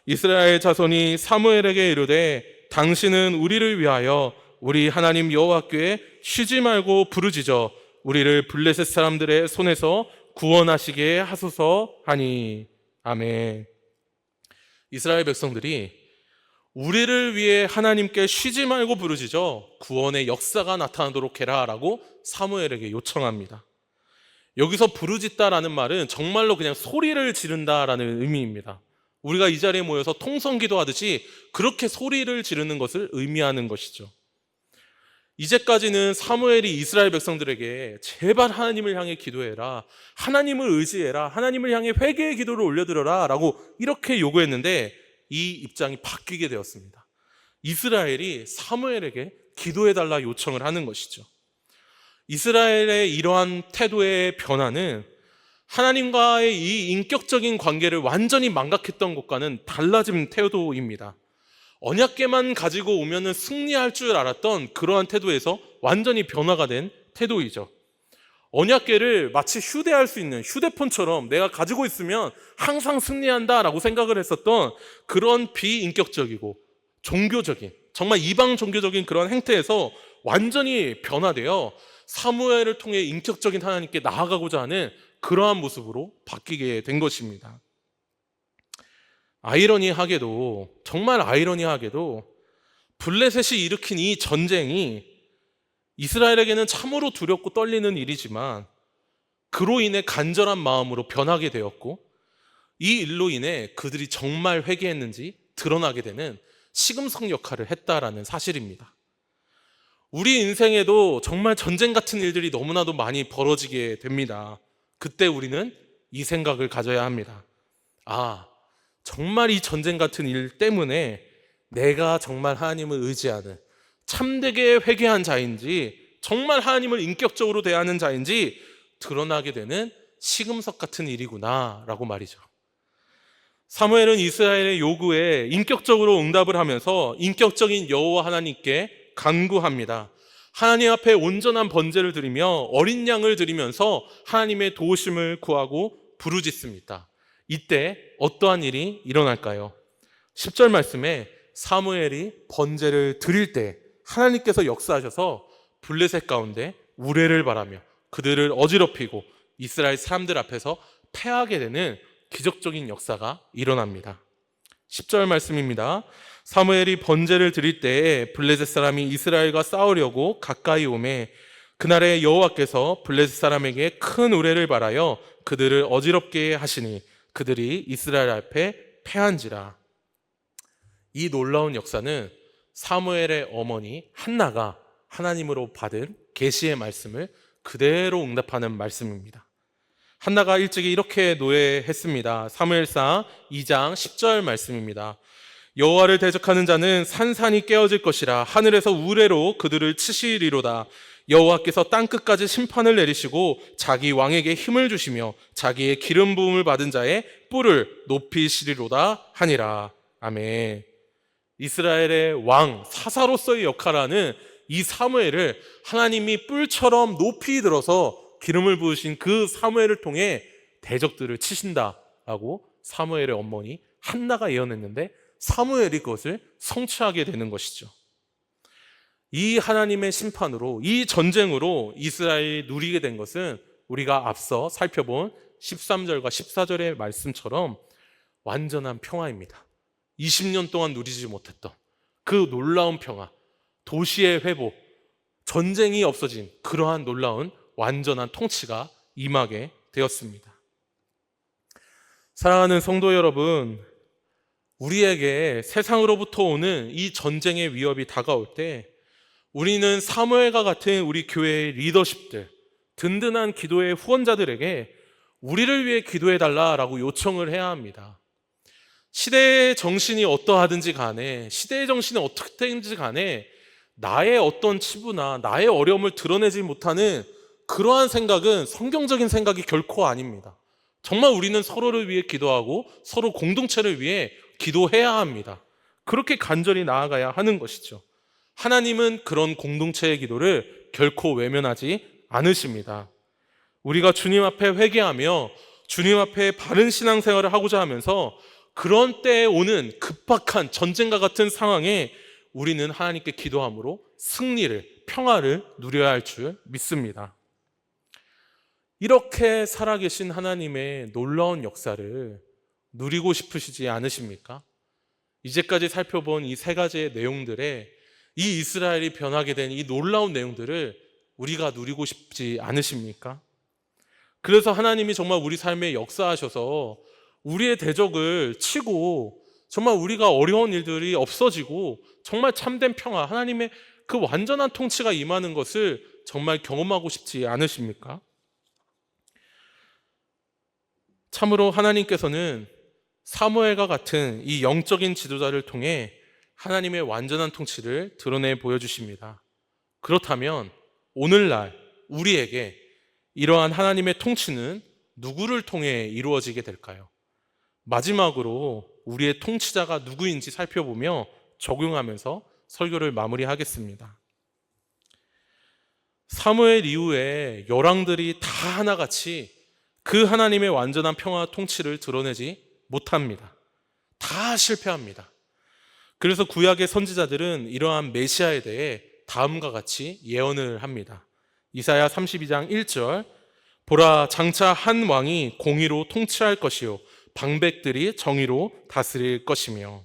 Speaker 1: 이스라엘 자손이 사무엘에게 이르되 당신은 우리를 위하여 우리 하나님 여호와께 쉬지 말고 부르짖어 우리를 블레셋 사람들의 손에서 구원하시게 하소서 하니. 아멘. 이스라엘 백성들이 우리를 위해 하나님께 쉬지 말고 부르짖어 구원의 역사가 나타나도록 해라라고 사무엘에게 요청합니다. 여기서 부르짖다라는 말은 정말로 그냥 소리를 지른다라는 의미입니다. 우리가 이 자리에 모여서 통성기도 하듯이 그렇게 소리를 지르는 것을 의미하는 것이죠. 이제까지는 사무엘이 이스라엘 백성들에게 제발 하나님을 향해 기도해라, 하나님을 의지해라, 하나님을 향해 회개의 기도를 올려드려라 라고 이렇게 요구했는데 이 입장이 바뀌게 되었습니다. 이스라엘이 사무엘에게 기도해달라 요청을 하는 것이죠. 이스라엘의 이러한 태도의 변화는 하나님과의 이 인격적인 관계를 완전히 망각했던 것과는 달라진 태도입니다. 언약궤만 가지고 오면은 승리할 줄 알았던 그러한 태도에서 완전히 변화가 된 태도이죠. 언약궤를 마치 휴대할 수 있는 휴대폰처럼 내가 가지고 있으면 항상 승리한다라고 생각을 했었던 그런 비인격적이고 종교적인, 정말 이방 종교적인 그런 행태에서 완전히 변화되어 사무엘을 통해 인격적인 하나님께 나아가고자 하는 그러한 모습으로 바뀌게 된 것입니다. 아이러니하게도, 정말 아이러니하게도 블레셋이 일으킨 이 전쟁이 이스라엘에게는 참으로 두렵고 떨리는 일이지만 그로 인해 간절한 마음으로 변하게 되었고, 이 일로 인해 그들이 정말 회개했는지 드러나게 되는 시금석 역할을 했다라는 사실입니다. 우리 인생에도 정말 전쟁 같은 일들이 너무나도 많이 벌어지게 됩니다. 그때 우리는 이 생각을 가져야 합니다. 정말 이 전쟁 같은 일 때문에 내가 정말 하나님을 의지하는 참되게 회개한 자인지, 정말 하나님을 인격적으로 대하는 자인지 드러나게 되는 시금석 같은 일이구나 라고 말이죠. 사무엘은 이스라엘의 요구에 인격적으로 응답을 하면서 인격적인 여호와 하나님께 간구합니다. 하나님 앞에 온전한 번제를 드리며 어린 양을 드리면서 하나님의 도우심을 구하고 부르짖습니다. 이때 어떠한 일이 일어날까요? 10절 말씀에 사무엘이 번제를 드릴 때 하나님께서 역사하셔서 블레셋 가운데 우레를 바라며 그들을 어지럽히고 이스라엘 사람들 앞에서 패하게 되는 기적적인 역사가 일어납니다. 10절 말씀입니다. 사무엘이 번제를 드릴 때에 블레셋 사람이 이스라엘과 싸우려고 가까이 오매 그날에 여호와께서 블레셋 사람에게 큰 우레를 발하여 그들을 어지럽게 하시니 그들이 이스라엘 앞에 패한지라. 이 놀라운 역사는 사무엘의 어머니 한나가 하나님으로 받은 계시의 말씀을 그대로 응답하는 말씀입니다. 한나가 일찍이 이렇게 노예했습니다. 사무엘상 2장 10절 말씀입니다. 여호와를 대적하는 자는 산산이 깨어질 것이라. 하늘에서 우레로 그들을 치시리로다. 여호와께서 땅끝까지 심판을 내리시고 자기 왕에게 힘을 주시며 자기의 기름 부음을 받은 자의 뿔을 높이시리로다 하니라. 아멘. 이스라엘의 왕 사사로서의 역할하는 이 사무엘을 하나님이 뿔처럼 높이 들어서 기름을 부으신 그 사무엘을 통해 대적들을 치신다라고 사무엘의 어머니 한나가 예언했는데 사무엘이 그것을 성취하게 되는 것이죠. 이 하나님의 심판으로, 이 전쟁으로 이스라엘이 누리게 된 것은 우리가 앞서 살펴본 13절과 14절의 말씀처럼 완전한 평화입니다. 20년 동안 누리지 못했던 그 놀라운 평화, 도시의 회복, 전쟁이 없어진 그러한 놀라운 완전한 통치가 임하게 되었습니다. 사랑하는 성도 여러분, 우리에게 세상으로부터 오는 이 전쟁의 위협이 다가올 때 우리는 사무엘과 같은 우리 교회의 리더십들, 든든한 기도의 후원자들에게 우리를 위해 기도해달라라고 요청을 해야 합니다. 시대의 정신이 어떠하든지 간에, 시대의 정신이 어떻든지 간에 나의 어떤 치부나 나의 어려움을 드러내지 못하는 그러한 생각은 성경적인 생각이 결코 아닙니다. 정말 우리는 서로를 위해 기도하고 서로 공동체를 위해 기도해야 합니다. 그렇게 간절히 나아가야 하는 것이죠. 하나님은 그런 공동체의 기도를 결코 외면하지 않으십니다. 우리가 주님 앞에 회개하며 주님 앞에 바른 신앙생활을 하고자 하면서 그런 때에 오는 급박한 전쟁과 같은 상황에 우리는 하나님께 기도함으로 승리를, 평화를 누려야 할 줄 믿습니다. 이렇게 살아계신 하나님의 놀라운 역사를 누리고 싶으시지 않으십니까? 이제까지 살펴본 이 세 가지의 내용들에 이 이스라엘이 변하게 된 이 놀라운 내용들을 우리가 누리고 싶지 않으십니까? 그래서 하나님이 정말 우리 삶에 역사하셔서 우리의 대적을 치고 정말 우리가 어려운 일들이 없어지고 정말 참된 평화, 하나님의 그 완전한 통치가 임하는 것을 정말 경험하고 싶지 않으십니까? 참으로 하나님께서는 사무엘과 같은 이 영적인 지도자를 통해 하나님의 완전한 통치를 드러내 보여주십니다. 그렇다면 오늘날 우리에게 이러한 하나님의 통치는 누구를 통해 이루어지게 될까요? 마지막으로 우리의 통치자가 누구인지 살펴보며 적용하면서 설교를 마무리하겠습니다. 사무엘 이후에 열왕들이 다 하나같이 그 하나님의 완전한 평화 통치를 드러내지 못합니다. 다 실패합니다. 그래서 구약의 선지자들은 이러한 메시아에 대해 다음과 같이 예언을 합니다. 이사야 32장 1절, 보라, 장차 한 왕이 공의로 통치할 것이요 방백들이 정의로 다스릴 것이며.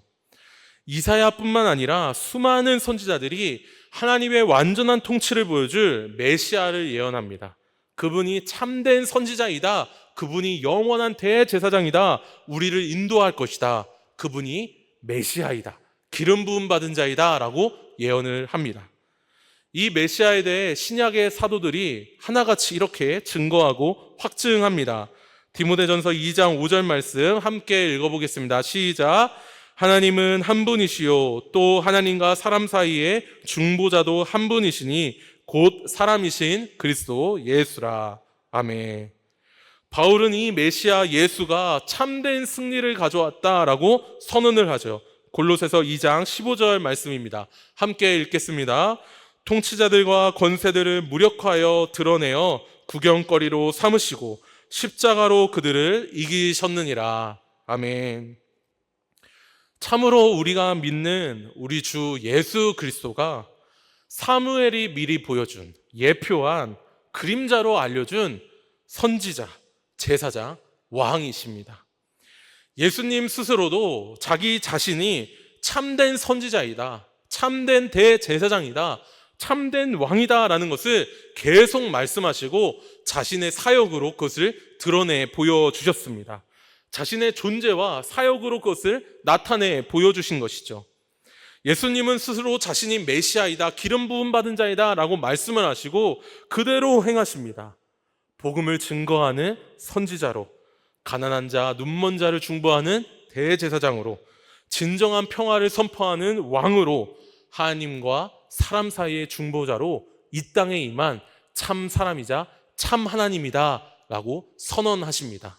Speaker 1: 이사야뿐만 아니라 수많은 선지자들이 하나님의 완전한 통치를 보여줄 메시아를 예언합니다. 그분이 참된 선지자이다. 그분이 영원한 대제사장이다. 우리를 인도할 것이다. 그분이 메시아이다. 기름 부음 받은 자이다. 라고 예언을 합니다. 이 메시아에 대해 신약의 사도들이 하나같이 이렇게 증거하고 확증합니다. 디모데전서 2장 5절 말씀 함께 읽어보겠습니다. 시작. 하나님은 한 분이시요 또 하나님과 사람 사이에 중보자도 한 분이시니 곧 사람이신 그리스도 예수라. 아멘. 바울은 이 메시아 예수가 참된 승리를 가져왔다라고 선언을 하죠. 골로새서 2장 15절 말씀입니다. 함께 읽겠습니다. 통치자들과 권세들을 무력하여 드러내어 구경거리로 삼으시고 십자가로 그들을 이기셨느니라. 아멘. 참으로 우리가 믿는 우리 주 예수 그리스도가 사무엘이 미리 보여준, 예표한, 그림자로 알려준 선지자, 제사장, 왕이십니다. 예수님 스스로도 자기 자신이 참된 선지자이다, 참된 대제사장이다, 참된 왕이다라는 것을 계속 말씀하시고 자신의 사역으로 그것을 드러내 보여주셨습니다. 자신의 존재와 사역으로 그것을 나타내 보여주신 것이죠. 예수님은 스스로 자신이 메시아이다, 기름 부음 받은 자이다 라고 말씀을 하시고 그대로 행하십니다. 복음을 증거하는 선지자로, 가난한 자, 눈먼 자를 중보하는 대제사장으로, 진정한 평화를 선포하는 왕으로, 하나님과 사람 사이의 중보자로 이 땅에 임한 참 사람이자 참 하나님이다 라고 선언하십니다.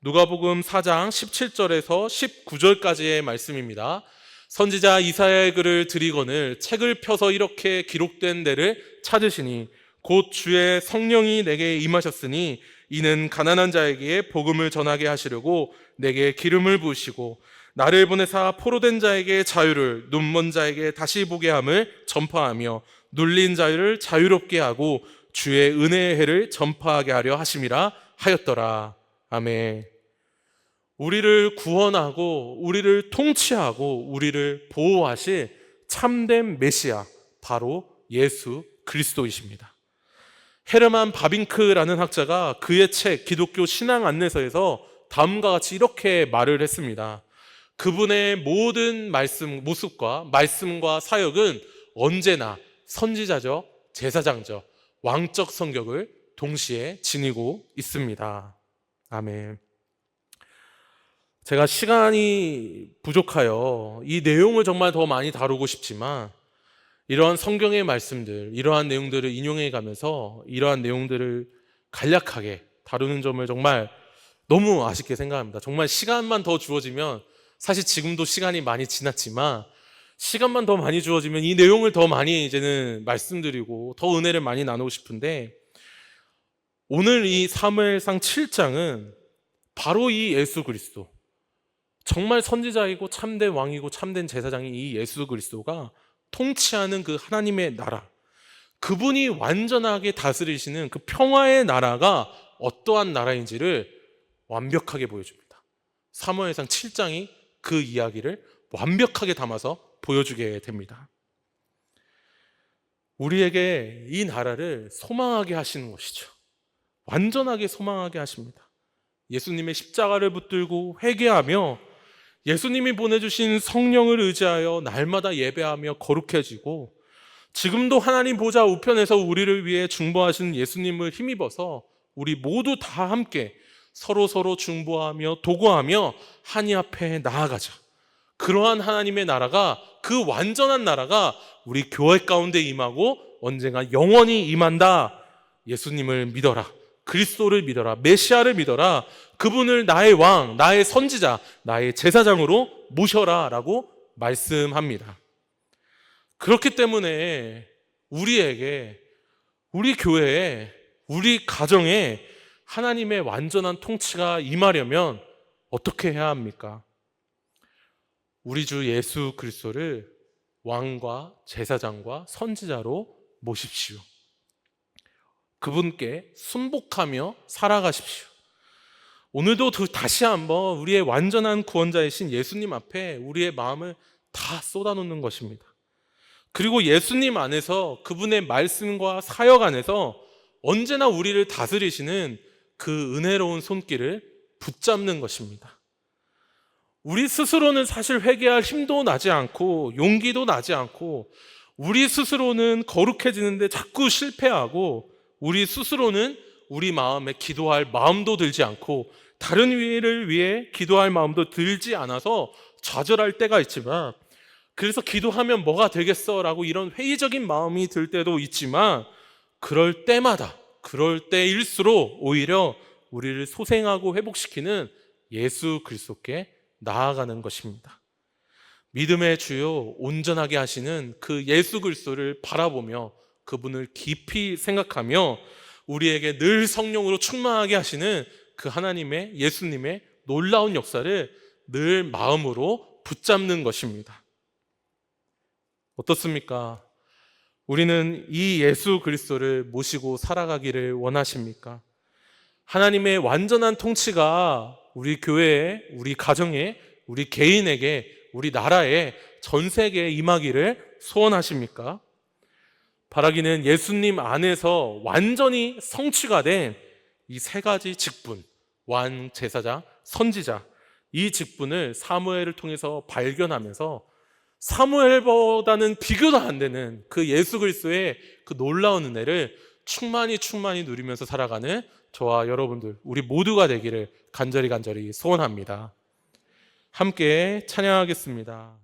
Speaker 1: 누가복음 4장 17절에서 19절까지의 말씀입니다. 선지자 이사야의 글을 드리거늘 책을 펴서 이렇게 기록된 데를 찾으시니 곧 주의 성령이 내게 임하셨으니 이는 가난한 자에게 복음을 전하게 하시려고 내게 기름을 부으시고 나를 보내사 포로된 자에게 자유를, 눈먼 자에게 다시 보게 함을 전파하며 눌린 자유를 자유롭게 하고 주의 은혜의 해를 전파하게 하려 하심이라 하였더라. 아멘. 우리를 구원하고 우리를 통치하고 우리를 보호하실 참된 메시아, 바로 예수 그리스도이십니다. 헤르만 바빙크라는 학자가 그의 책 기독교 신앙 안내서에서 다음과 같이 이렇게 말을 했습니다. 그분의 모든 모습과 말씀과 사역은 언제나 선지자적, 제사장적, 왕적 성격을 동시에 지니고 있습니다. 아멘. 제가 시간이 부족하여 이 내용을 정말 더 많이 다루고 싶지만 이러한 성경의 말씀들, 이러한 내용들을 인용해 가면서 이러한 내용들을 간략하게 다루는 점을 정말 너무 아쉽게 생각합니다. 정말 시간만 더 주어지면, 사실 지금도 시간이 많이 지났지만 시간만 더 많이 주어지면 이 내용을 더 많이 이제는 말씀드리고 더 은혜를 많이 나누고 싶은데, 오늘 이 사무엘상 7장은 바로 이 예수 그리스도, 정말 선지자이고 참된 왕이고 참된 제사장인 이 예수 그리스도가 통치하는 그 하나님의 나라, 그분이 완전하게 다스리시는 그 평화의 나라가 어떠한 나라인지를 완벽하게 보여줍니다. 사무엘상 7장이 그 이야기를 완벽하게 담아서 보여주게 됩니다. 우리에게 이 나라를 소망하게 하시는 것이죠. 완전하게 소망하게 하십니다. 예수님의 십자가를 붙들고 회개하며 예수님이 보내주신 성령을 의지하여 날마다 예배하며 거룩해지고, 지금도 하나님 보좌 우편에서 우리를 위해 중보하신 예수님을 힘입어서 우리 모두 다 함께 서로 중보하며 도구하며 하나님 앞에 나아가자. 그러한 하나님의 나라가, 그 완전한 나라가 우리 교회 가운데 임하고 언젠가 영원히 임한다. 예수님을 믿어라. 그리스도를 믿어라. 메시아를 믿어라. 그분을 나의 왕, 나의 선지자, 나의 제사장으로 모셔라 라고 말씀합니다. 그렇기 때문에 우리에게, 우리 교회에, 우리 가정에 하나님의 완전한 통치가 임하려면 어떻게 해야 합니까? 우리 주 예수 그리스도를 왕과 제사장과 선지자로 모십시오. 그분께 순복하며 살아가십시오. 오늘도 다시 한번 우리의 완전한 구원자이신 예수님 앞에 우리의 마음을 다 쏟아놓는 것입니다. 그리고 예수님 안에서, 그분의 말씀과 사역 안에서 언제나 우리를 다스리시는 그 은혜로운 손길을 붙잡는 것입니다. 우리 스스로는 사실 회개할 힘도 나지 않고 용기도 나지 않고, 우리 스스로는 거룩해지는데 자꾸 실패하고, 우리 스스로는 우리 마음에 기도할 마음도 들지 않고 다른 이를 위해 기도할 마음도 들지 않아서 좌절할 때가 있지만, 그래서 기도하면 뭐가 되겠어 라고 이런 회의적인 마음이 들 때도 있지만, 그럴 때마다, 그럴 때일수록 오히려 우리를 소생하고 회복시키는 예수 그리스도께 나아가는 것입니다. 믿음의 주요 온전하게 하시는 그 예수 그리스도를 바라보며 그분을 깊이 생각하며 우리에게 늘 성령으로 충만하게 하시는 그 하나님의, 예수님의 놀라운 역사를 늘 마음으로 붙잡는 것입니다. 어떻습니까? 우리는 이 예수 그리스도를 모시고 살아가기를 원하십니까? 하나님의 완전한 통치가 우리 교회에, 우리 가정에, 우리 개인에게, 우리 나라에, 전 세계에 임하기를 소원하십니까? 바라기는 예수님 안에서 완전히 성취가 된 이 세 가지 직분, 왕, 제사장, 선지자, 이 직분을 사무엘을 통해서 발견하면서 사무엘보다는 비교도 안 되는 그 예수 그리스도의 그 놀라운 은혜를 충만히 누리면서 살아가는 저와 여러분들, 우리 모두가 되기를 간절히 소원합니다. 함께 찬양하겠습니다.